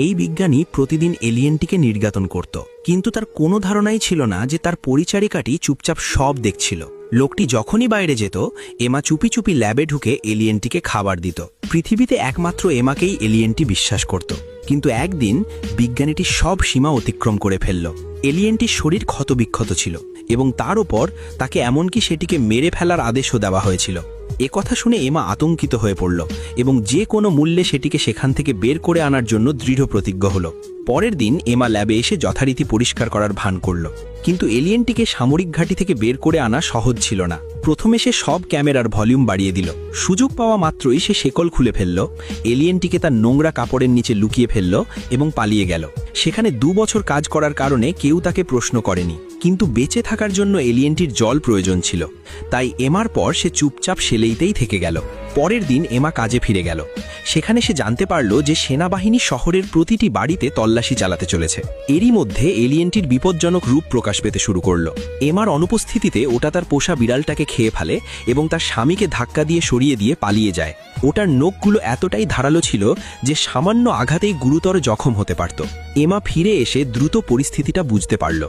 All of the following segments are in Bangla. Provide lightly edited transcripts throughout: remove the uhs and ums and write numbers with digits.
এই বিজ্ঞানী প্রতিদিন এলিয়েনটিকে নির্যাতন করত, কিন্তু তার কোনো ধারণাই ছিল না যে তার পরিচারিকাটি চুপচাপ সব দেখছিল। লোকটি যখনই বাইরে যেত, এমা চুপি চুপি ল্যাবে ঢুকে এলিয়েনটিকে খাবার দিত। পৃথিবীতে একমাত্র এমাকেই এলিয়েনটি বিশ্বাস করত। কিন্তু একদিন বিজ্ঞানীটি সব সীমা অতিক্রম করে ফেলল। এলিয়েনটির শরীর ক্ষতবিক্ষত ছিল এবং তার উপর তাকে এমনকি সেটিকে মেরে ফেলার আদেশও দেওয়া হয়েছিল। কথা শুনে এমা আতঙ্কিত হয়ে পড়ল এবং যে কোনো মূল্যে সেটিকে সেখান থেকে বের করে আনার জন্য দৃঢ় প্রতিজ্ঞ হল। পরের দিন এমা ল্যাবে এসে যথারীতি পরিষ্কার করার ভান করল, কিন্তু এলিয়েনটিকে সামরিক ঘাঁটি থেকে বের করে আনা সহজ ছিল না। প্রথমে সে সব ক্যামেরার ভলিউম বাড়িয়ে দিল। সুযোগ পাওয়া মাত্রই সে শেকল খুলে ফেলল, এলিয়েনটিকে তার নোংরা কাপড়ের নিচে লুকিয়ে ফেলল এবং পালিয়ে গেল। সেখানে 2 বছর কাজ করার কারণে কেউ তাকে প্রশ্ন করেনি, কিন্তু বেঁচে থাকার জন্য এলিয়েনটির জল প্রয়োজন ছিল। তাই এমার পর সে চুপচাপ সেলেইতেই থেকে গেল। পরের দিন এমা কাজে ফিরে গেল। সেখানে সে জানতে পারল যে সেনাবাহিনী শহরের প্রতিটি বাড়িতে তল্লাশি চালাতে চলেছে। এরই মধ্যে এলিয়েনটির বিপজ্জনক রূপ প্রকাশ পেতে শুরু করল। এমার অনুপস্থিতিতে ওটা তার পোষা বিড়ালটাকে খেয়ে ফেলে এবং তার স্বামীকে ধাক্কা দিয়ে সরিয়ে দিয়ে পালিয়ে যায়। ওটার নখগুলো এতটাই ধারালো ছিল যে সামান্য আঘাতেই গুরুতর জখম হতে পারত। এমা ফিরে এসে দ্রুত পরিস্থিতিটা বুঝতে পারল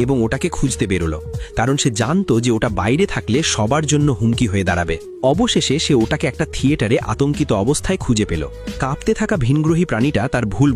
এবং ওটাকে খুঁজতে বেরোল, কারণ সে জানত যে ওটা বাইরে থাকলে সবার জন্য হুমকি হয়ে দাঁড়াবে। অবশেষে সে ওটাকে একটা থিয়েটারে আতঙ্কিত অবস্থায় খুঁজে পেল। কাঁপতে থাকা ভিনগ্রহী প্রাণীটা তার ভুল